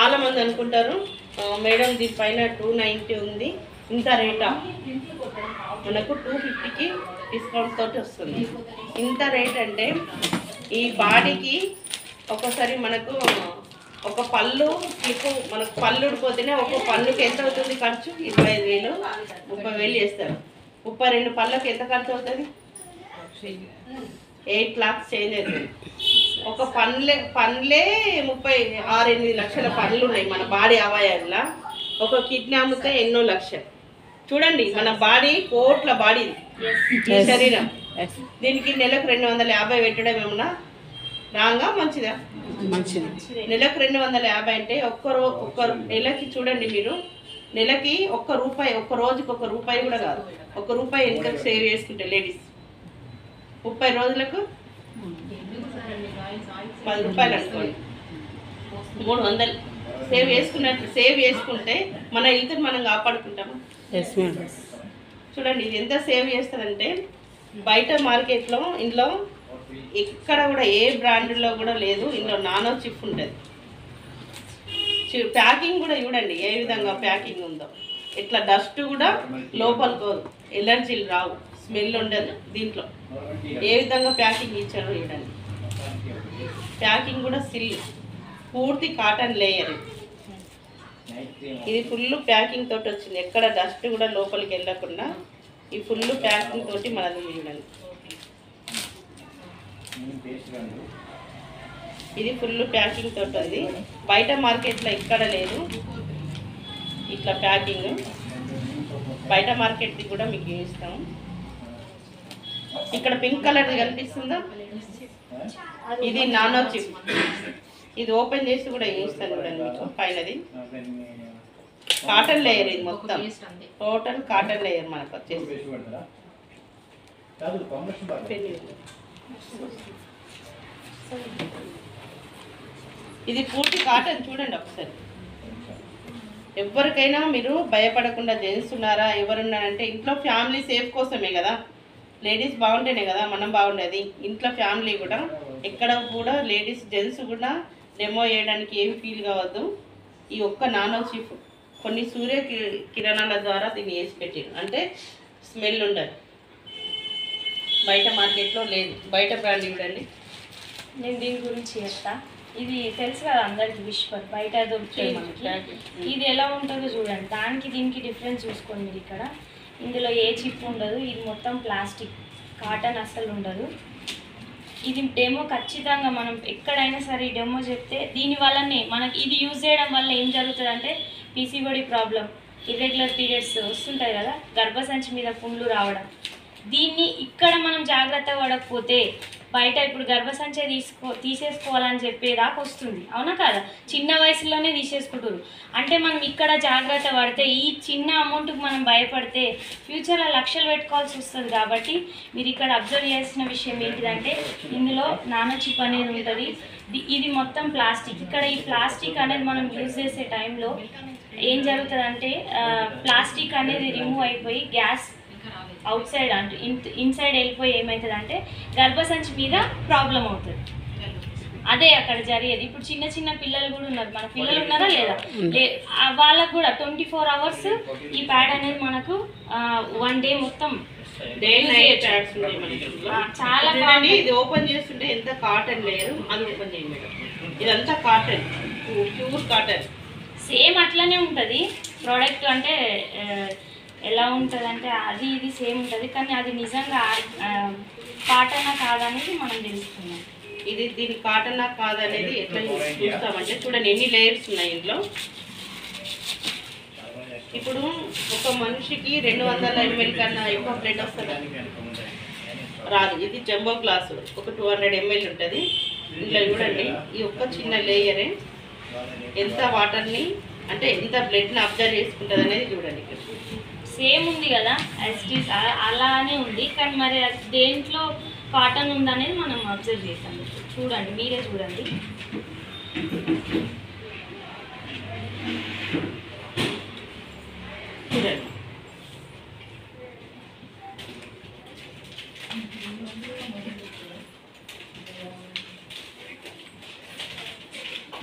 చాలా మంది అనుకుంటారు మేడం దీనిపైన 290 ఉంది, ఇంత రేటా? మనకు 250కి డిస్కౌంట్ తోటి వస్తుంది. ఇంత రేట్ అంటే ఈ బాడీకి ఒక్కసారి మనకు ఒక పళ్ళు క్లిప్, మనకు పళ్ళు ఊడిపోతేనే ఒక పళ్ళుకి ఎంత అవుతుంది ఖర్చు? 25,000 30,000 చేస్తారు. 32 పళ్ళకి ఎంత ఖర్చు అవుతుంది? 8 lakhs చేంజ్ అవుతుంది. ఒక పళ్ళే 36-8 లక్షల పళ్ళు ఉన్నాయి మన బాడీ అవయవాల్లో. ఒక కిడ్నీ అమ్మితే ఎన్నో లక్షలు. చూడండి, మన బాడీ కోట్ల బాడీ, ఈ శరీరం. దీనికి నెలకు 250 పెట్టడం ఏమన్నా రాంగా మంచిదా? మంచిది. నెలకు 250 అంటే ఒక్క నెలకి చూడండి మీరు, నెలకి ₹1, ఒక్క రోజుకి ₹1 కూడా కాదు, ₹1 ఎంత సేవ్ చేసుకుంటే లేడీస్ 30 రోజులకు 10 రూపాయలు అనుకోండి, 300 సేవ్ చేసుకుంటే మన హెల్త్ని మనం కాపాడుకుంటాము. చూడండి ఇది ఎంత సేవ్ చేస్తుందంటే బయట మార్కెట్లో ఇందులో ఎక్కడ కూడా ఏ బ్రాండ్లో కూడా లేదు. ఇందులో నానో చిప్ ఉంటుంది. ప్యాకింగ్ కూడా చూడండి ఏ విధంగా ప్యాకింగ్ ఉందో. ఇట్లా డస్ట్ కూడా లోపలికి పోదు, ఎలర్జీలు రావు, స్మెల్ ఉండదు. దీంట్లో ఏ విధంగా ప్యాకింగ్ ఇచ్చారో చూడండి. ప్యాకింగ్ కూడా పూర్తి కాటన్ లేయర్. ఇది ఫుల్ ప్యాకింగ్ తోటి వచ్చింది, ఎక్కడ డస్ట్ కూడా లోపలికి వెళ్ళకుండా ఈ ఫుల్ ప్యాకింగ్ తోటి మనది చూడండి. ఇది ఫుల్ ప్యాకింగ్ తోటి ఉంది. బయట మార్కెట్లో ఎక్కడ లేదు ఇట్లా ప్యాకింగ్. బయట మార్కెట్ది కూడా మీకు చూపిస్తాము. ఇక్కడ పింక్ కలర్ది కనిపిస్తుందా? ఇది నానో చిప్. ఇది ఓపెన్ చేసి కూడా చూస్తాను చూడండి మీకు. పైనది కాటన్ లేయర్, ఇది మొత్తం టోటల్ కాటన్ లేయర్ మనకు వచ్చేసి. ఇది పూర్తి కాటన్. చూడండి ఒకసారి. ఎవరికైనా మీరు భయపడకుండా జెంట్స్ ఉన్నారా ఎవరున్నారంటే ఇంట్లో ఫ్యామిలీ సేఫ్ కోసమే కదా, లేడీస్ బాగుంటేనే కదా మనం బాగుండేది. ఇంట్లో ఫ్యామిలీ కూడా ఎక్కడ కూడా లేడీస్ జెంట్స్ కూడా డెమో చేయడానికి ఏమి ఫీల్ కావద్దు. ఈ ఒక్క నానో చిప్ కొన్ని సూర్య కిరణాల ద్వారా దీన్ని వేసి పెట్టారు అంటే స్మెల్ ఉండదు. బయట మార్కెట్లో లేదు. బయట బ్రాండ్ చూడండి. నేను దీని గురించి చెప్తా. ఇది తెలుసు కదా అందరికి, విశ్వర్ బయట దొరుకుతుంది మనకి. ఇది ఎలా ఉంటుందో చూడండి. దానికి దీనికి డిఫరెన్స్ చూసుకోండి మీరు. ఇక్కడ ఇందులో ఏ చిప్ ఉండదు. ఇది మొత్తం ప్లాస్టిక్, కాటన్ అస్సలు ఉండదు. ఇది డెమో ఖచ్చితంగా మనం ఎక్కడైనా సరే డెమో చెప్తే దీనివల్లనే మనకి ఇది యూజ్ చేయడం వల్ల ఏం జరుగుతుందంటే పీసీఓడి ప్రాబ్లం, ఇర్రెగ్యులర్ పీరియడ్స్ వస్తుంటాయి కదా, గర్భసంచి మీద పుండ్లు రావడం. దీన్ని ఇక్కడ మనం జాగ్రత్త పడకపోతే బయట ఇప్పుడు గర్భసంచి తీసేసుకోవాలని చెప్పేదాకా వస్తుంది. అవునా కదా? చిన్న వయసులోనే తీసేసుకుంటారు. అంటే మనం ఇక్కడ జాగ్రత్త పడితే, ఈ చిన్న అమౌంట్కి మనం భయపడితే ఫ్యూచర్లో లక్షలు పెట్టుకోవాల్సి వస్తుంది. కాబట్టి మీరు ఇక్కడ అబ్జర్వ్ చేసిన విషయం ఏంటిదంటే ఇందులో నానో చిప్ అనేది ఉంటుంది. ఇది మొత్తం ప్లాస్టిక్. ఇక్కడ ఈ ప్లాస్టిక్ అనేది మనం యూజ్ చేసే టైంలో ఏం జరుగుతుందంటే ప్లాస్టిక్ అనేది రిమూవ్ అయిపోయి గ్యాస్ అవుట్ సైడ్ అంటే ఇన్సైడ్ వెళ్ళిపోయి ఏమవుతుందంటే గర్భసంచి మీద ప్రాబ్లం అవుతుంది. అదే అక్కడ జరిగేది. ఇప్పుడు చిన్న చిన్న పిల్లలు కూడా ఉన్నారు, మన పిల్లలు ఉన్నారా లేదా, వాళ్ళకు కూడా 24 hours ఈ ప్యాడ్ అనేది మనకు 1 day మొత్తం చాలా బాగుంది. ఇది ఓపెన్ చేస్తుంటే ఎంత కాటన్ లేయర్, అది ఓపెన్ చేయండి మేడం. ఇదంతా కాటన్, ప్యూర్ కాటన్. సేమ్ అట్లనే ఉంటుంది ప్రోడక్ట్. అంటే ఎలా ఉంటుంది అంటే అది ఇది సేమ్ ఉంటుంది, కానీ అది నిజంగా కాటనా కాదనేది మనం తెలుసుకున్నాం. ఇది దీని కాటనా కాదనేది ఎట్లా చూస్తామంటే చూడండి ఎన్ని లేయర్స్ ఉన్నాయి ఇందులో. ఇప్పుడు ఒక మనిషికి 200 ml కన్నా ఎక్కువ బ్లడ్ వస్తుంది రాదు. ఇది జంబో గ్లాసు, ఒక 200 ml ఉంటుంది. ఇందులో చూడండి ఈ ఒక్క చిన్న లేయరే ఎంత వాటర్ని అంటే ఎంత బ్లడ్ని అబ్జర్వ్ చేసుకుంటుంది అనేది చూడండి. ఇక్కడ సేమ్ ఉంది కదా, అలానే ఉంది, కానీ మరి దేంట్లో కాటన్ ఉందనేది మనం అబ్జర్వ్ చేస్తాం. చూడండి, మీరే చూడండి. చూడండి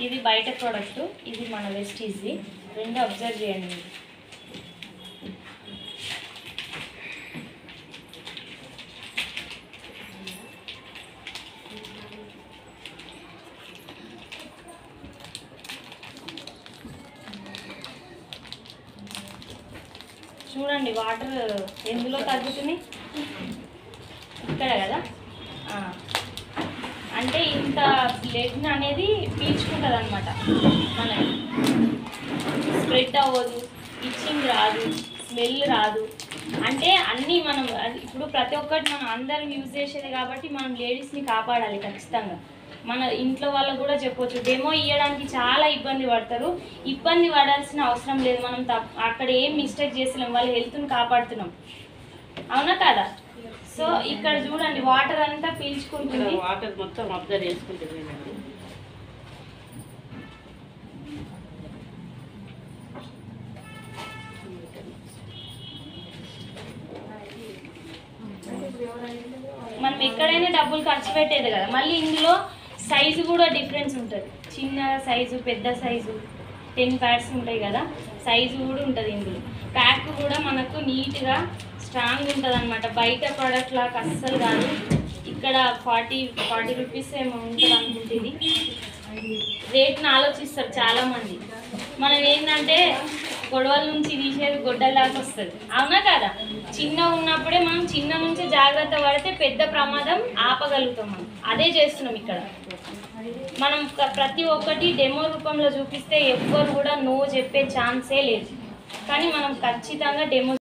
ఇది బయట బయట ప్రోడక్ట్, ఇది మన వెస్టీజ్ది. రెండు అబ్జర్వ్ చేయండి మీరు. చూడండి వాటర్ ఎందులో తగ్గుతుంది, ఇక్కడ కదా. అంటే ఇంత బ్లడ్ అనేది పీల్చుకుంటుంది అనమాట, మనకి స్ప్రెడ్ అవ్వదు, ఇచ్చింగ్ రాదు, స్మెల్ రాదు. అంటే అన్నీ మనం ఇప్పుడు ప్రతి ఒక్కటి మనం అందరం యూజ్ చేసేది కాబట్టి మనం లేడీస్ని కాపాడాలి ఖచ్చితంగా. మన ఇంట్లో వాళ్ళకు కూడా చెప్పొచ్చు, డెమో ఇవ్వడానికి చాలా ఇబ్బంది పడతారు. ఇబ్బంది పడాల్సిన అవసరం లేదు, మనం అక్కడ ఏం మిస్టేక్ చేస్తున్నాం, వాళ్ళ హెల్త్ని కాపాడుతున్నాం, అవునా కదా. సో ఇక్కడ చూడండి వాటర్ అంతా పీల్చుకుంటుంది, వాటర్ మొత్తం అబ్జర్వ్ చేసుకుంటుంది. మనం ఎక్కడైనా డబ్బులు ఖర్చు పెట్టేది కదా. మళ్ళీ ఇందులో సైజు కూడా డిఫరెన్స్ ఉంటుంది, చిన్న సైజు, పెద్ద సైజు, 10 ప్యాడ్స్ ఉంటాయి కదా, సైజు కూడా ఉంటుంది ఇందులో. ప్యాక్ కూడా మనకు నీట్గా స్ట్రాంగ్ ఉంటుంది అనమాట, బయట ప్రోడక్ట్ లాగా అస్సలు కాదు. ఇక్కడ 40 రూపీస్ ఏమో ఉంటుంది అనుకుంటుంది. రేట్ని ఆలోచిస్తారు చాలామంది. మనం ఏంటంటే గొడవల నుంచి తీసేది గొడ్డలాగా వస్తుంది, అవునా కదా. చిన్న ఉన్నప్పుడే మనం చిన్న నుంచి జాగ్రత్త పడితే పెద్ద ప్రమాదం ఆపగలుగుతాం. మనం అదే చేస్తున్నాం ఇక్కడ. మనం ప్రతి ఒక్కటి డెమో రూపంలో చూపిస్తే ఎవ్వరు కూడా నో చెప్పే ఛాన్సే లేదు. కానీ మనం ఖచ్చితంగా డెమో